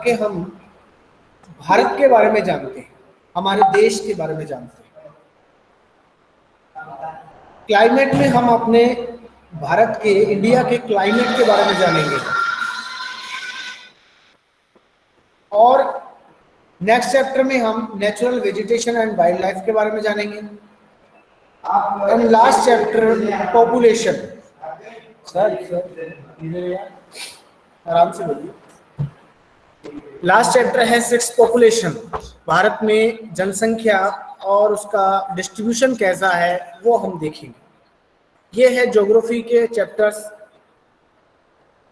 कि हम भारत के बारे में जानते हैं, हमारे देश के बारे में जानते हैं। क्लाइमेट में हम अपने भारत के, इंडिया के क्लाइमेट के बारे में जानेंगे। और नेक्स्ट चैप्टर में हम natural vegetation and wild life के बारे में जानेंगे। And last chapter population. Sir आराम से बोलिए। लास्ट चैप्टर है 6 पॉपुलेशन। भारत में जनसंख्या और उसका डिस्ट्रीब्यूशन कैसा है वो हम देखेंगे। ये है ज्योग्राफी के चैप्टर्स।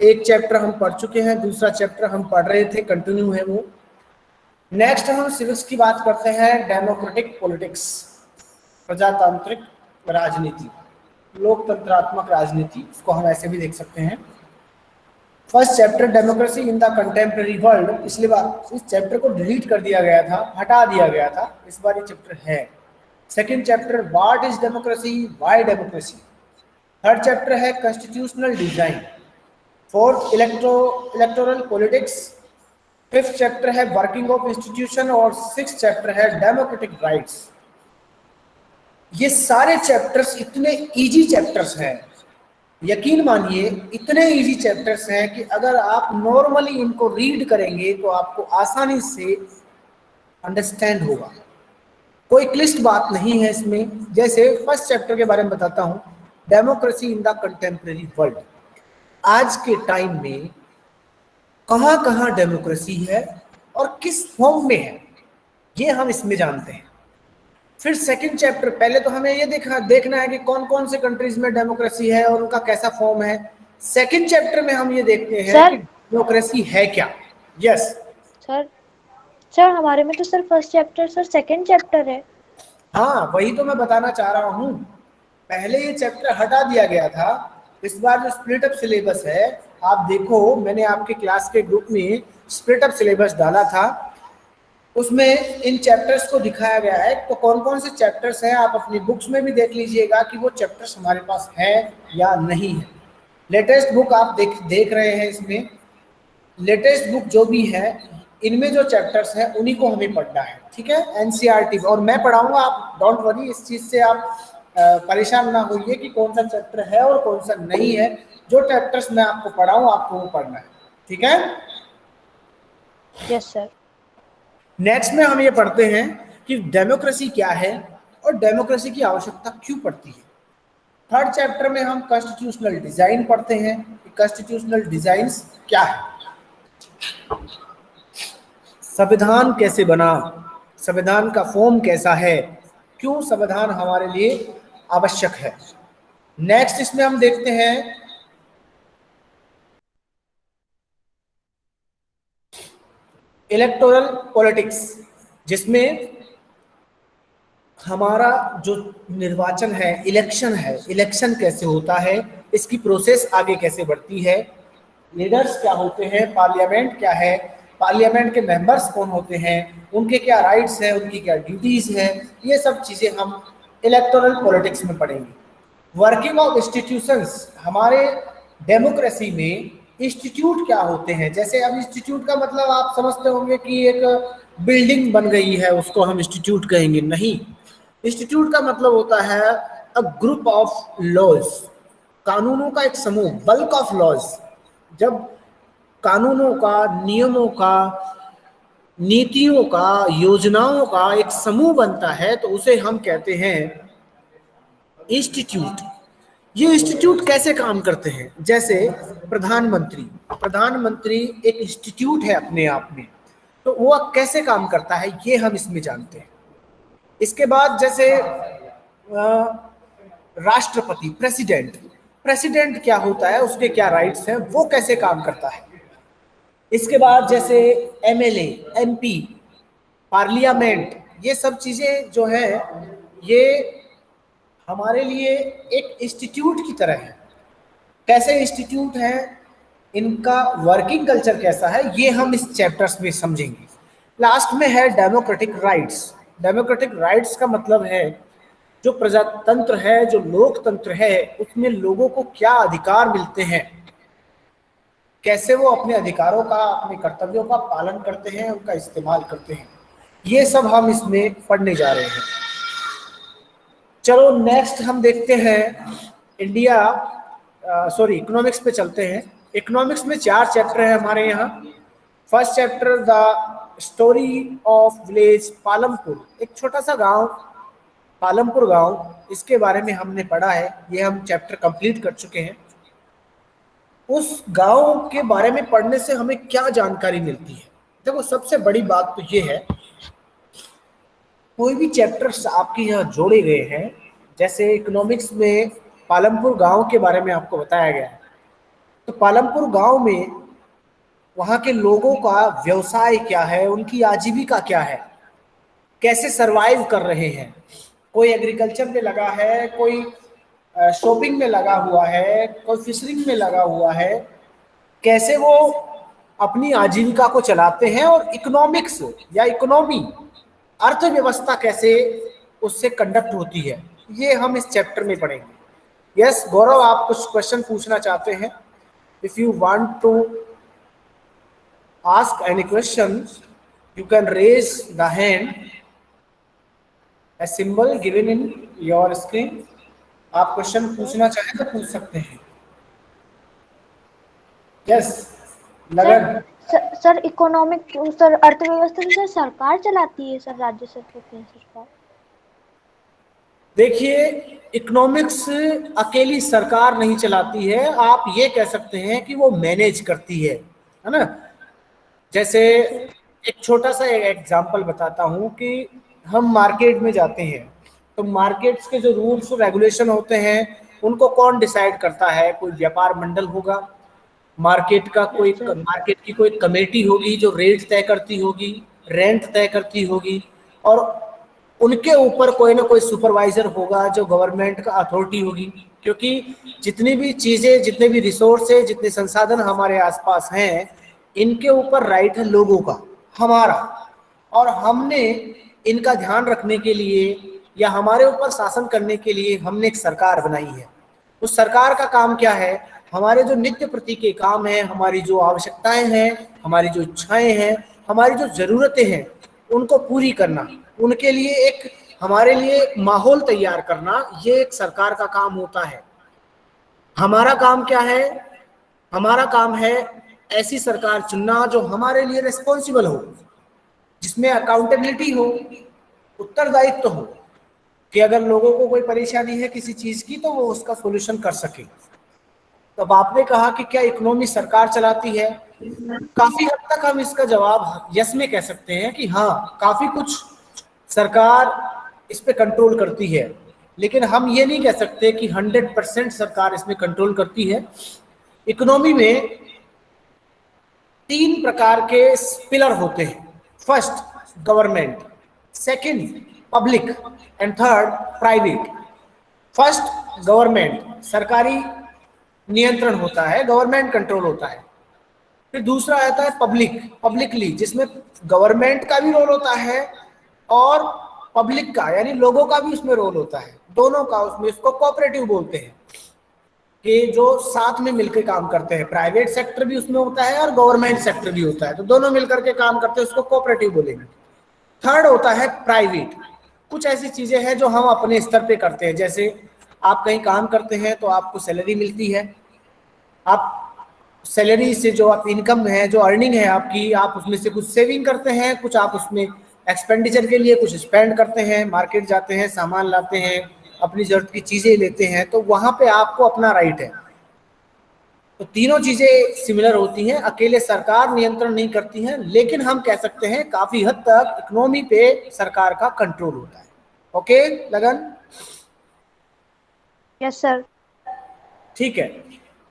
एक चैप्टर हम पढ़ चुके हैं, दूसरा चैप्टर हम पढ़ रहे थे, कंटिन्यू है वो। नेक्स्ट हम सिविक्स की बात करते हैं, डेमोक्रेटिक पॉलिटिक्स, प्रजातांत्रिक राजनीति, लोकतंत्रात्मक राजनीति, इसको हम ऐसे भी देख सकते हैं। First chapter democracy in the contemporary world. पिछली बार इस चैप्टर को डिलीट कर दिया गया था, हटा दिया गया था, इस बार ये चैप्टर है। Second chapter what is democracy, why democracy. Third chapter है constitutional design. Fourth electoral politics. Fifth chapter है वर्किंग ऑफ इंस्टीट्यूशन और सिक्स्थ चैप्टर है डेमोक्रेटिक राइट्स। ये सारे चैप्टर्स इतने इजी चैप्टर्स हैं, यकीन मानिए इतने इजी चैप्टर्स हैं कि अगर आप नॉर्मली इनको रीड करेंगे तो आपको आसानी से अंडरस्टैंड होगा। कोई क्लिष्ट बात नहीं है इसमें। जैसे फर्स्ट चैप्टर के बारे में बताता हूं, democracy in the contemporary world. आज के टाइम में कहां कहां डेमोक्रेसी है और किस फॉर्म में है, ये हम इसमें जानते हैं। फिर सेकंड चैप्टर, पहले तो हमें ये देखना है कि कौन कौन से कंट्रीज में डेमोक्रेसी है और उनका कैसा फॉर्म है। सेकंड चैप्टर में हम ये देखते हैं कि डेमोक्रेसी है क्या। यस सर हमारे में तो sir first chapter sir second chapter है। हाँ, वही तो मैं बताना चाह रहा हूँ। पहले ये चैप्टर हटा दिया गया था, इस बार जो स्प्लिट अप सिलेबस है, आप देखो मैंने आपके क्लास के ग्रुप में स्प्लिट अप सिलेबस डाला था, उसमें इन चैप्टर्स को दिखाया गया है। तो कौन कौन से चैप्टर्स हैं आप अपनी बुक्स में भी देख लीजिएगा कि वो चैप्टर्स हमारे पास है या नहीं है। लेटेस्ट बुक आप देख रहे हैं, इसमें लेटेस्ट बुक जो भी है इनमें जो चैप्टर्स हैं उन्हीं को हमें पढ़ना है, ठीक है। एनसीईआरटी और मैं पढ़ाऊंगा, आप डोंट वरी, इस चीज़ से आप परेशान ना होइए कि कौन सा चैप्टर है और कौन सा नहीं है। जो चैप्टर्स मैं आपको पढ़ाऊँ आपको वो पढ़ना है, ठीक है। Yes sir. नेक्स्ट में हम ये पढ़ते हैं कि डेमोक्रेसी क्या है और डेमोक्रेसी की आवश्यकता क्यों पड़ती है। थर्ड चैप्टर में हम कॉन्स्टिट्यूशनल डिजाइन पढ़ते हैं कि कॉन्स्टिट्यूशनल डिजाइन क्या है, संविधान कैसे बना, संविधान का फॉर्म कैसा है, क्यों संविधान हमारे लिए आवश्यक है। नेक्स्ट इसमें हम देखते हैं इलेक्टोरल पॉलिटिक्स, जिसमें हमारा जो निर्वाचन है, इलेक्शन है, इलेक्शन कैसे होता है, इसकी प्रोसेस आगे कैसे बढ़ती है, लीडर्स क्या होते हैं, पार्लियामेंट क्या है, पार्लियामेंट के मेंबर्स कौन होते हैं, उनके क्या राइट्स हैं, उनकी क्या ड्यूटीज हैं, ये सब चीज़ें हम इलेक्टोरल पॉलिटिक्स में पढ़ेंगे। वर्किंग ऑफ इंस्टीट्यूशंस, हमारे डेमोक्रेसी में इंस्टीट्यूट क्या होते हैं। जैसे अब इंस्टीट्यूट का मतलब आप समझते होंगे कि एक बिल्डिंग बन गई है उसको हम इंस्टीट्यूट कहेंगे, नहीं। इंस्टीट्यूट का मतलब होता है अ ग्रुप ऑफ लॉज, कानूनों का एक समूह, बल्क ऑफ लॉज। जब कानूनों का, नियमों का, नीतियों का, योजनाओं का एक समूह बनता है तो उसे हम कहते हैं इंस्टीट्यूट। ये इंस्टीट्यूट कैसे काम करते हैं, जैसे प्रधानमंत्री एक इंस्टीट्यूट है अपने आप में, तो वो कैसे काम करता है ये हम इसमें जानते हैं। इसके बाद जैसे राष्ट्रपति, प्रेसिडेंट क्या होता है, उसके क्या राइट्स हैं, वो कैसे काम करता है। इसके बाद जैसे एमएलए, एमपी, पार्लियामेंट, ये सब चीजें जो है ये हमारे लिए एक इंस्टीट्यूट की तरह है। कैसे इंस्टीट्यूट है, इनका वर्किंग कल्चर कैसा है, ये हम इस चैप्टर्स में समझेंगे। लास्ट में है डेमोक्रेटिक राइट्स। डेमोक्रेटिक राइट्स का मतलब है जो प्रजातंत्र है, जो लोकतंत्र है, उसमें लोगों को क्या अधिकार मिलते हैं, कैसे वो अपने अधिकारों का, अपने कर्तव्यों का पालन करते हैं, उनका इस्तेमाल करते हैं, ये सब हम इसमें पढ़ने जा रहे हैं। चलो नेक्स्ट हम देखते हैं इंडिया, इकोनॉमिक्स पे चलते हैं। इकोनॉमिक्स में 4 चैप्टर है हमारे यहाँ। First chapter the story of village Palampur, एक छोटा सा गांव पालमपुर गांव, इसके बारे में हमने पढ़ा है, ये हम चैप्टर कंप्लीट कर चुके हैं। उस गांव के बारे में पढ़ने से हमें क्या जानकारी मिलती है? देखो सबसे बड़ी बात तो ये है, कोई भी चैप्टर्स आपके यहाँ जोड़े गए हैं, जैसे इकोनॉमिक्स में पालमपुर गांव के बारे में आपको बताया गया है, तो पालमपुर गांव में वहाँ के लोगों का व्यवसाय क्या है, उनकी आजीविका क्या है, कैसे सरवाइव कर रहे हैं। कोई एग्रीकल्चर में लगा है, कोई शॉपिंग में लगा हुआ है, कोई फिशरिंग में लगा हुआ है, कैसे वो अपनी आजीविका को चलाते हैं, और इकोनॉमिक्स या इकोनॉमी, अर्थव्यवस्था कैसे उससे कंडक्ट होती है, ये हम इस चैप्टर में पढ़ेंगे। यस गौरव, आप कुछ क्वेश्चन पूछना चाहते हैं? If you want to ask any question, you can raise the hand, a symbol given in your screen. आप क्वेश्चन पूछना चाहें तो पूछ सकते हैं। यस लगन। सर इकोनॉमिक, सर अर्थव्यवस्था तो सर सरकार चलाती है सर, राज्य सरकार, केंद्र सरकार। देखिए इकोनॉमिक्स अकेली सरकार नहीं चलाती है, आप ये कह सकते हैं कि वो मैनेज करती है ना। जैसे एक छोटा सा एग्जांपल बताता हूँ कि हम मार्केट में जाते हैं, तो मार्केट्स के जो रूल्स रेगुलेशन होते हैं उनको कौन डिसाइड करता है? कोई व्यापार मंडल होगा, मार्केट का कोई, मार्केट की कोई कमेटी होगी जो रेट तय करती होगी, रेंट तय करती होगी, और उनके ऊपर कोई ना कोई सुपरवाइजर होगा जो गवर्नमेंट का अथॉरिटी होगी। क्योंकि जितनी भी चीजें, जितने भी रिसोर्स है, जितने संसाधन हमारे आसपास हैं, इनके ऊपर राइट है लोगों का, हमारा, और हमने इनका ध्यान रखने के लिए या हमारे ऊपर शासन करने के लिए हमने एक सरकार बनाई है। उस सरकार का काम क्या है? हमारे जो नित्य प्रति के काम हैं, हमारी जो आवश्यकताएं हैं, हमारी जो इच्छाएं हैं, हमारी जो जरूरतें हैं, उनको पूरी करना, उनके लिए एक, हमारे लिए एक माहौल तैयार करना, ये एक सरकार का काम होता है। हमारा काम क्या है? हमारा काम है ऐसी सरकार चुनना जो हमारे लिए रिस्पॉन्सिबल हो, जिसमें अकाउंटेबिलिटी हो, उत्तरदायित्व हो, कि अगर लोगों को कोई परेशानी है किसी चीज की तो वो उसका सॉल्यूशन कर सके। तो अब आपने कहा कि क्या इकोनॉमी सरकार चलाती है? काफी हद तक हम इसका जवाब यस में कह सकते हैं कि हाँ, काफी कुछ सरकार इस पे कंट्रोल करती है, लेकिन हम ये नहीं कह सकते कि 100% सरकार इसमें कंट्रोल करती है। इकोनॉमी में 3 प्रकार के पिलर होते हैं। First government, second public, and third private. First government, सरकारी नियंत्रण होता है, गवर्नमेंट कंट्रोल होता है। फिर दूसरा आता है पब्लिक, पब्लिकली, जिसमें गवर्नमेंट का भी रोल होता है और पब्लिक का यानी लोगों का भी उसमें रोल होता है, दोनों का उसमें। इसको कोऑपरेटिव बोलते हैं, कि जो साथ में मिलकर काम करते हैं। प्राइवेट सेक्टर भी उसमें होता है और गवर्नमेंट सेक्टर भी होता है, तो दोनों मिलकर के काम करते हैं, उसको कोऑपरेटिव बोलेंगे। थर्ड होता है प्राइवेट। कुछ ऐसी चीजें हैं जो हम अपने स्तर पे करते हैं, जैसे आप कहीं काम करते हैं तो आपको सैलरी मिलती है, आप सैलरी से जो आप इनकम है, जो अर्निंग है आपकी, आप उसमें से कुछ सेविंग करते हैं, कुछ आप उसमें एक्सपेंडिचर के लिए कुछ स्पेंड करते हैं, मार्केट जाते हैं, सामान लाते हैं, अपनी जरूरत की चीजें लेते हैं, तो वहां पे आपको अपना राइट है। तो तीनों चीजें सिमिलर होती हैं, अकेले सरकार नियंत्रण नहीं करती है, लेकिन हम कह सकते हैं काफी हद तक इकोनॉमी पे सरकार का कंट्रोल होता है। ओके लगन? Yes sir. ठीक है।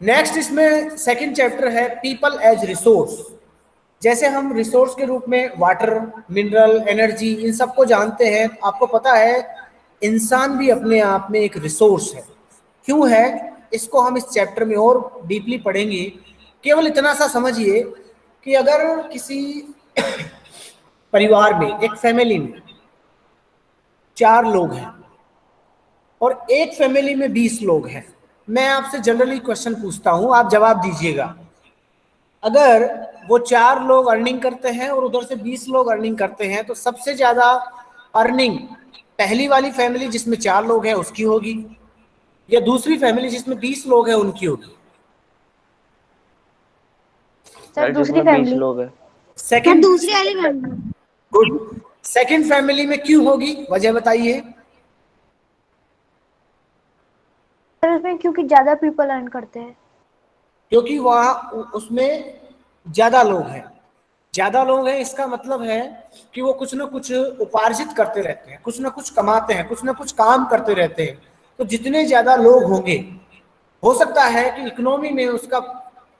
नेक्स्ट इसमें सेकंड चैप्टर है पीपल एज रिसोर्स। जैसे हम रिसोर्स के रूप में वाटर, मिनरल, एनर्जी, इन सबको जानते हैं, आपको पता है इंसान भी अपने आप में एक रिसोर्स है। क्यों है, इसको हम इस चैप्टर में और डीपली पढ़ेंगे। केवल इतना सा समझिए कि अगर किसी परिवार में, एक फैमिली में 4 लोग हैं और एक फैमिली में 20 लोग हैं, मैं आपसे जनरली क्वेश्चन पूछता हूं, आप जवाब दीजिएगा। अगर वो 4 लोग अर्निंग करते हैं और उधर से 20 लोग अर्निंग करते हैं, तो सबसे ज्यादा अर्निंग पहली वाली फैमिली जिसमें 4 लोग हैं उसकी होगी, या दूसरी फैमिली जिसमें 20 लोग हैं उनकी होगी? सर दूसरी जिसमें 20 फैमिली। लोग हैं। सेकंड, दूसरी वाली फैमिली। गुड। सेकंड फैमिली में क्यों होगी, वजह बताइए। सर उसमें क्योंकि ज्यादा पीपल अर्न करते हैं। क्योंकि वहां उसमें ज्यादा लोग हैं। ज्यादा लोग हैं इसका मतलब है कि वो कुछ ना कुछ उपार्जित करते रहते हैं, कुछ ना कुछ कमाते हैं, कुछ ना कुछ काम करते रहते हैं। तो जितने ज्यादा लोग होंगे, हो सकता है कि इकोनॉमी में उसका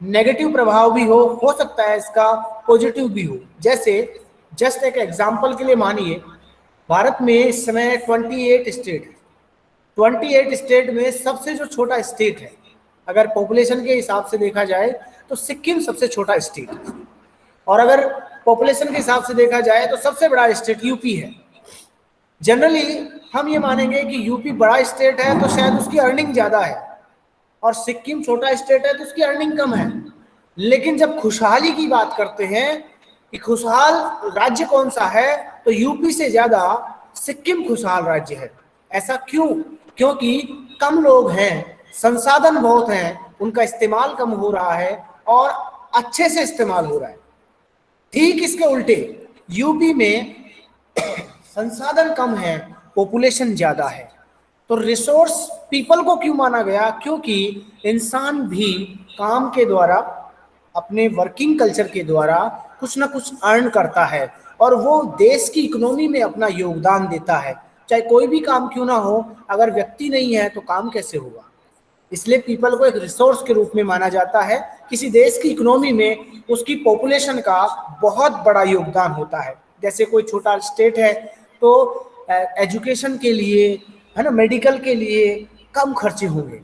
नेगेटिव प्रभाव भी हो सकता है इसका पॉजिटिव भी हो। जैसे जस्ट एक एग्जांपल के लिए मानिए, भारत में इस समय 28 स्टेट है। 28 स्टेट में सबसे जो छोटा स्टेट है, अगर पॉपुलेशन के हिसाब से देखा जाए तो सिक्किम सबसे छोटा स्टेट है, और अगर पॉपुलेशन के हिसाब से देखा जाए तो सबसे बड़ा स्टेट यूपी है। जनरली हम ये मानेंगे कि यूपी बड़ा स्टेट है तो शायद उसकी अर्निंग ज्यादा है, और सिक्किम छोटा स्टेट है तो उसकी अर्निंग कम है। लेकिन जब खुशहाली की बात करते हैं कि खुशहाल राज्य कौन सा है, तो यूपी से ज्यादा सिक्किम खुशहाल राज्य है। ऐसा क्यों? क्योंकि कम लोग हैं, संसाधन बहुत हैं, उनका इस्तेमाल कम हो रहा है और अच्छे से इस्तेमाल हो रहा है। ठीक इसके उल्टे यूपी में संसाधन कम है, पॉपुलेशन ज्यादा है। तो रिसोर्स पीपल को क्यों माना गया? क्योंकि इंसान भी काम के द्वारा, अपने वर्किंग कल्चर के द्वारा कुछ ना कुछ अर्न करता है, और वो देश की इकोनॉमी में अपना योगदान देता है। चाहे कोई भी काम क्यों ना हो, अगर व्यक्ति नहीं है तो काम कैसे होगा? इसलिए पीपल को एक रिसोर्स के रूप में माना जाता है। किसी देश की इकोनॉमी में उसकी पॉपुलेशन का बहुत बड़ा योगदान होता है। जैसे कोई छोटा स्टेट है तो एजुकेशन के लिए, है ना, मेडिकल के लिए कम खर्चे होंगे।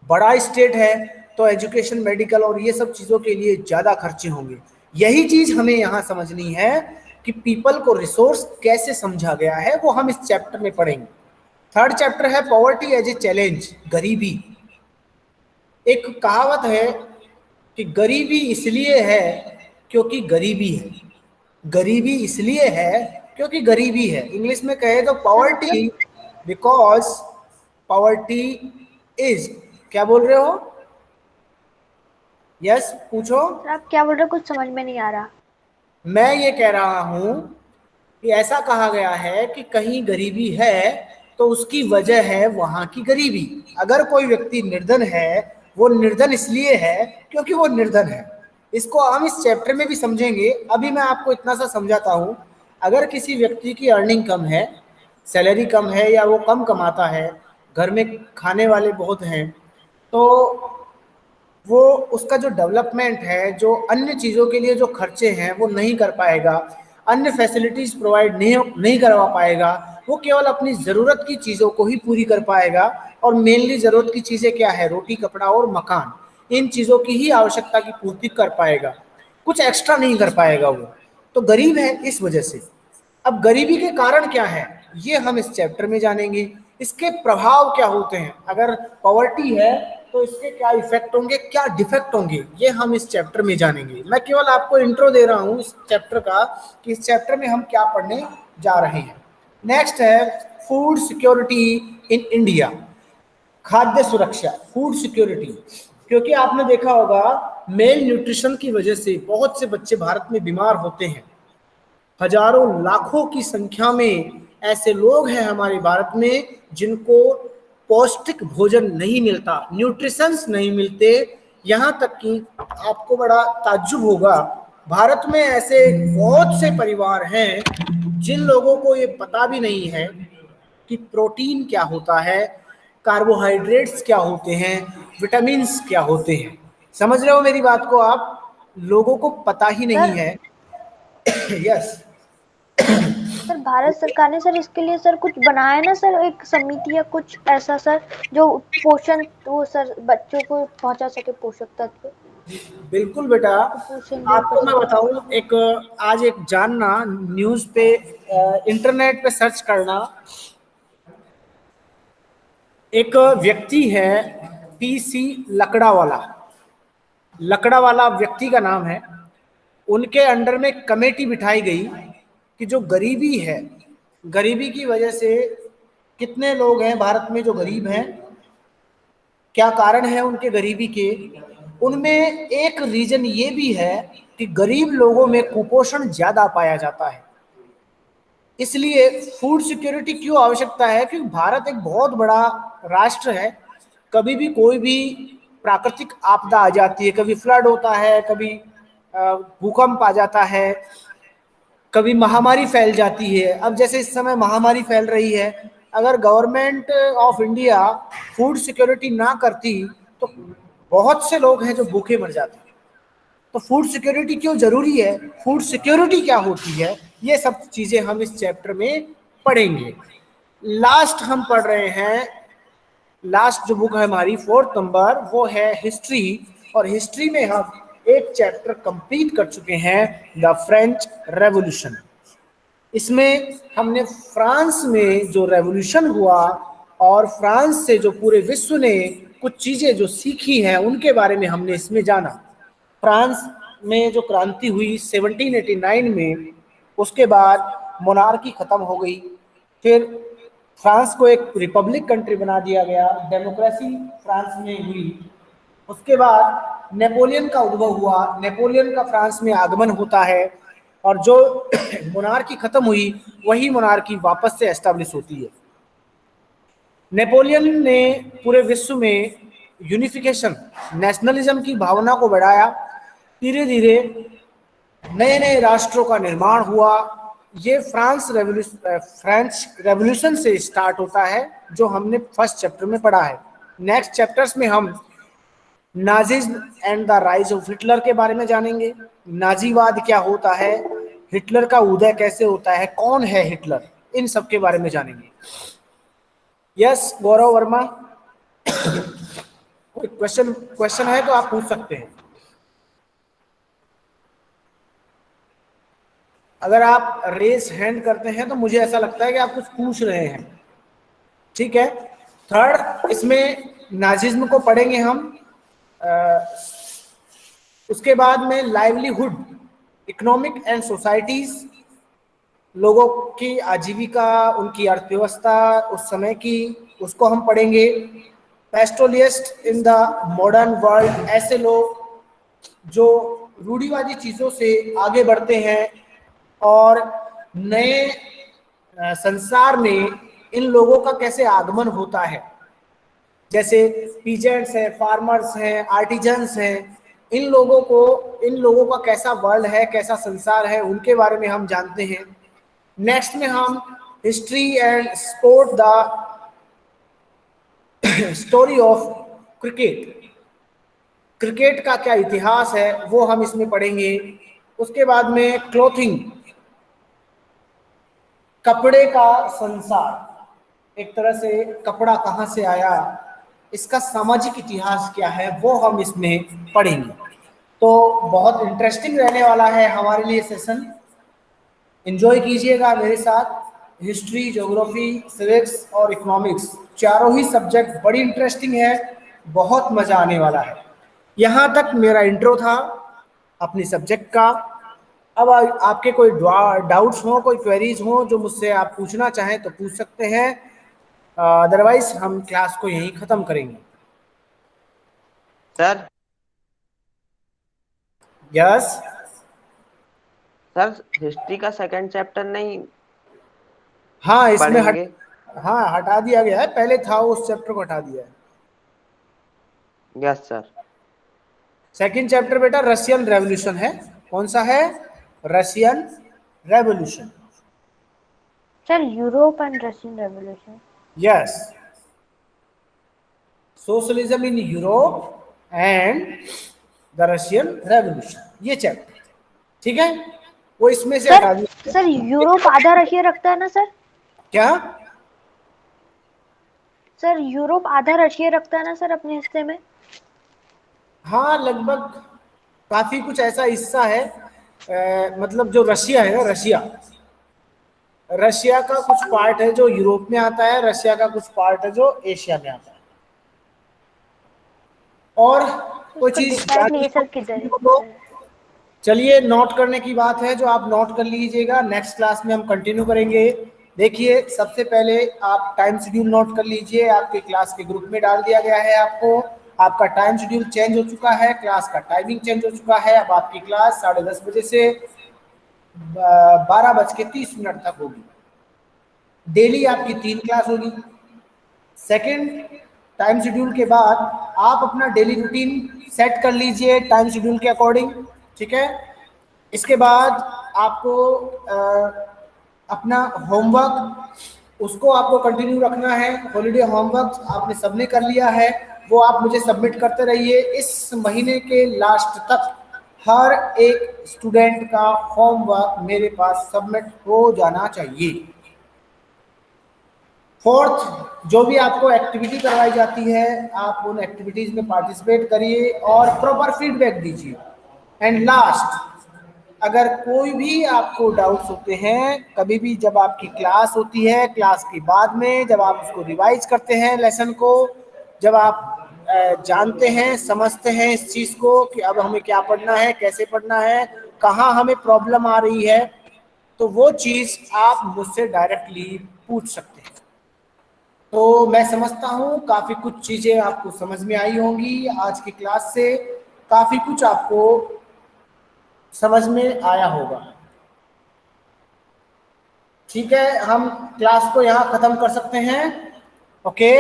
बड़ा स्टेट है तो एजुकेशन, मेडिकल और ये सब चीज़ों के लिए ज़्यादा खर्चे होंगे। यही चीज़ हमें यहाँ समझनी है कि पीपल को रिसोर्स कैसे समझा गया है, वो हम इस चैप्टर में पढ़ेंगे। थर्ड चैप्टर है पॉवर्टी एज ए चैलेंज, गरीबी। एक कहावत है कि गरीबी इसलिए है क्योंकि गरीबी है। गरीबी इसलिए है क्योंकि गरीबी है। इंग्लिश में कहे तो पॉवर्टी बिकॉज पॉवर्टी इज, क्या बोल रहे हो? यस, पूछो। सर आप क्या बोल रहे हो, कुछ समझ में नहीं आ रहा। मैं ये कह रहा हूं कि ऐसा कहा गया है कि कहीं गरीबी है तो उसकी वजह है वहां की गरीबी। अगर कोई व्यक्ति निर्धन है, वो निर्धन इसलिए है क्योंकि वो निर्धन है। इसको हम इस चैप्टर में भी समझेंगे। अभी मैं आपको इतना सा समझाता हूं। अगर किसी व्यक्ति की अर्निंग कम है, सैलरी कम है, या वो कम कमाता है, घर में खाने वाले बहुत हैं, तो वो उसका जो डेवलपमेंट है, जो अन्य चीज़ों के लिए जो खर्चे हैं वो नहीं कर पाएगा, अन्य फैसिलिटीज़ प्रोवाइड नहीं करवा पाएगा। वो केवल अपनी ज़रूरत की चीज़ों को ही पूरी कर पाएगा, और मेनली ज़रूरत की चीज़ें क्या है? रोटी, कपड़ा और मकान। इन चीज़ों की ही आवश्यकता की पूर्ति कर पाएगा, कुछ एक्स्ट्रा नहीं कर पाएगा वो। तो गरीब है इस वजह से। अब गरीबी के कारण क्या है, ये हम इस चैप्टर में जानेंगे। इसके प्रभाव क्या होते हैं? अगर पॉवर्टी है तो इसके क्या इफेक्ट होंगे, क्या डिफेक्ट होंगे, ये हम इस चैप्टर में जानेंगे। मैं केवल आपको इंट्रो दे रहा हूं इस चैप्टर का, कि इस चैप्टर में हम क्या पढ़ने जा रहे हैं। नेक्स्ट है फूड सिक्योरिटी इन इंडिया, खाद्य सुरक्षा, फूड सिक्योरिटी। क्योंकि आपने देखा होगा मेल न्यूट्रिशन की वजह से बहुत से बच्चे भारत में बीमार होते हैं। हजारों लाखों की संख्या में ऐसे लोग हैं हमारे भारत में जिनको पौष्टिक भोजन नहीं मिलता, न्यूट्रिशंस नहीं मिलते। यहाँ तक कि आपको बड़ा ताज्जुब होगा, भारत में ऐसे बहुत से परिवार हैं जिन लोगों को ये पता भी नहीं है कि प्रोटीन क्या होता है, कार्बोहाइड्रेट्स क्या होते हैं, विटामिन्स क्या होते हैं। समझ रहे हो मेरी बात को आप? लोगों को पता ही नहीं सर है। यस। सर भारत सरकार ने सर इसके लिए सर कुछ बनाया ना सर, एक समिति या कुछ ऐसा सर, जो पोषण वो सर बच्चों को पहुंचा सके पोषक तत्व, बिल्कुल बेटा। पोषण जो कर आपको मैं सके। बताऊं, एक आज एक जानना, न्यूज पे, इंटरनेट पे सर्च करना। एक व्यक्ति है पीसी लकड़ा वाला, लकड़ा वाला व्यक्ति का नाम है, उनके अंडर में कमेटी बिठाई गई कि जो गरीबी है, गरीबी की वजह से कितने लोग हैं भारत में जो गरीब हैं, क्या कारण है उनके गरीबी के। उनमें एक रीजन ये भी है कि गरीब लोगों में कुपोषण ज्यादा पाया जाता है। इसलिए फूड सिक्योरिटी क्यों आवश्यकता है, क्योंकि भारत एक बहुत बड़ा राष्ट्र है। कभी भी कोई भी प्राकृतिक आपदा आ जाती है, कभी फ्लड होता है, कभी भूकंप आ जाता है, कभी महामारी फैल जाती है। अब जैसे इस समय महामारी फैल रही है, अगर government of India food security ना करती तो बहुत से लोग हैं जो भूखे मर जाते हैं। तो फूड सिक्योरिटी क्यों जरूरी है, फूड सिक्योरिटी क्या होती है, ये सब चीजें हम इस चैप्टर में पढ़ेंगे। लास्ट हम पढ़ रहे हैं, लास्ट जो बुक है हमारी 4th नंबर, वो है हिस्ट्री। और हिस्ट्री में हम एक चैप्टर कंप्लीट कर चुके हैं, द फ्रेंच रेवोल्यूशन। इसमें हमने फ्रांस में जो रेवोल्यूशन हुआ और फ्रांस से जो पूरे विश्व ने कुछ चीजें जो सीखी हैं उनके बारे में हमने इसमें जाना। फ्रांस में जो क्रांति हुई 1789 में, उसके बाद मोनार्की खत्म हो गई, फिर फ्रांस को एक रिपब्लिक कंट्री बना दिया गया, डेमोक्रेसी फ्रांस में हुई। उसके बाद नेपोलियन का उद्भव हुआ, नेपोलियन का फ्रांस में आगमन होता है और जो मोनार्की खत्म हुई वही मोनार्की वापस से एस्टैब्लिश होती है। नेपोलियन ने पूरे विश्व में यूनिफिकेशन, नेशनलिज्म की भावना को बढ़ाया। धीरे धीरे नए नए राष्ट्रों का निर्माण हुआ। ये फ्रेंच रेवोल्यूशन से स्टार्ट होता है, जो हमने फर्स्ट चैप्टर में पढ़ा है। नेक्स्ट चैप्टर्स में हम Nazism and the rise of Hitler के बारे में जानेंगे। नाजीवाद क्या होता है, हिटलर का उदय कैसे होता है, कौन है हिटलर, इन सब के बारे में जानेंगे। यस गौरव वर्मा, कोई क्वेश्चन है तो आप पूछ सकते हैं। अगर आप रेस हैंड करते हैं तो मुझे ऐसा लगता है कि आप कुछ पूछ रहे हैं। ठीक है, थर्ड इसमें नाजिज्म को पढ़ेंगे हम। उसके बाद में लाइवलीहुड, इकोनॉमिक एंड सोसाइटीज, लोगों की आजीविका, उनकी अर्थव्यवस्था उस समय की, उसको हम पढ़ेंगे। पेस्टोलियस्ट इन द मॉडर्न वर्ल्ड, ऐसे लोग जो रूढ़िवादी चीजों से आगे बढ़ते हैं और नए संसार में इन लोगों का कैसे आगमन होता है। जैसे पीजेंट्स हैं, फार्मर्स हैं, आर्टिजन्स हैं, इन लोगों का कैसा वर्ल्ड है, कैसा संसार है, उनके बारे में हम जानते हैं। नेक्स्ट में हम history and sport, the story of cricket, cricket का क्या इतिहास है वो हम इसमें पढ़ेंगे। उसके बाद में क्लोथिंग, कपड़े का संसार, एक तरह से कपड़ा कहाँ से आया, इसका सामाजिक इतिहास क्या है, वो हम इसमें पढ़ेंगे। तो बहुत इंटरेस्टिंग रहने वाला है हमारे लिए सेशन। एंजॉय कीजिएगा मेरे साथ। हिस्ट्री, ज्योग्राफी, सिविक्स और इकोनॉमिक्स, चारों ही सब्जेक्ट बड़ी इंटरेस्टिंग है, बहुत मजा आने वाला है। यहाँ तक मेरा इंट्रो था अपनी सब्जेक्ट का। अब आपके कोई डाउट्स हो, कोई क्वेरीज हो जो मुझसे आप पूछना चाहें तो पूछ सकते हैं, अदरवाइज हम क्लास को यहीं खत्म करेंगे। सर यस सर हिस्ट्री का सेकंड चैप्टर नहीं हाँ, इसमें पढ़ेंगे? हाँ हटा दिया गया है, पहले था उस चैप्टर को हटा दिया है। Yes sir. सेकंड चैप्टर बेटा रशियन रेवोल्यूशन है। कौन सा है? Russian revolution. Sir Europe and Russian revolution. Yes, socialism in Europe and the Russian revolution, ये चैप्टर। ठीक है, वो इसमें से हटा दिया। सर यूरोप आधा रशिया रखता है ना सर? क्या? सर यूरोप आधा रशिया रखता है ना सर अपने हिस्से में? हाँ, लगभग काफी कुछ ऐसा हिस्सा है। मतलब जो रशिया है ना, रशिया का कुछ पार्ट है जो यूरोप में आता है, रशिया का कुछ पार्ट है जो एशिया में आता है। और कोई उसको चीज डिसाइड नहीं है सर किधर है किधर है। चलिए नोट करने की बात है, जो आप नोट कर लीजिएगा, नेक्स्ट क्लास में हम कंटिन्यू करेंगे। देखिए सबसे पहले आप टाइम शेड्यूल नोट कर लीजिए, आपके क्लास के ग्रुप में डाल दिया गया है आपको। आपका टाइम शेड्यूल चेंज हो चुका है, क्लास का टाइमिंग चेंज हो चुका है। अब आपकी क्लास 10:30 बजे से 12:30 तक होगी। डेली आपकी 3 क्लास होगी। सेकेंड, टाइम शेड्यूल के बाद आप अपना डेली रूटीन सेट कर लीजिए टाइम शेड्यूल के अकॉर्डिंग, ठीक है। इसके बाद आपको अपना होमवर्क उसको आपको कंटिन्यू रखना है। हॉलीडे होमवर्क आपने सबने कर लिया है, वो आप मुझे सबमिट करते रहिए। इस महीने के लास्ट तक हर एक स्टूडेंट का होमवर्क मेरे पास सबमिट हो जाना चाहिए। फोर्थ, जो भी आपको एक्टिविटी करवाई जाती है आप उन एक्टिविटीज में पार्टिसिपेट करिए और प्रॉपर फीडबैक दीजिए। एंड लास्ट, अगर कोई भी आपको डाउट्स होते हैं कभी भी, जब आपकी क्लास होती है, क्लास के बाद में जब आप उसको रिवाइज करते हैं लेसन को, जब आप जानते हैं समझते हैं इस चीज को कि अब हमें क्या पढ़ना है, कैसे पढ़ना है, कहाँ हमें प्रॉब्लम आ रही है, तो वो चीज आप मुझसे डायरेक्टली पूछ सकते हैं। तो मैं समझता हूँ काफी कुछ चीजें आपको समझ में आई होंगी आज की क्लास से, काफी कुछ आपको समझ में आया होगा। ठीक है, हम क्लास को यहाँ खत्म कर सकते हैं। Okay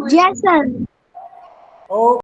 yes sir. ओके।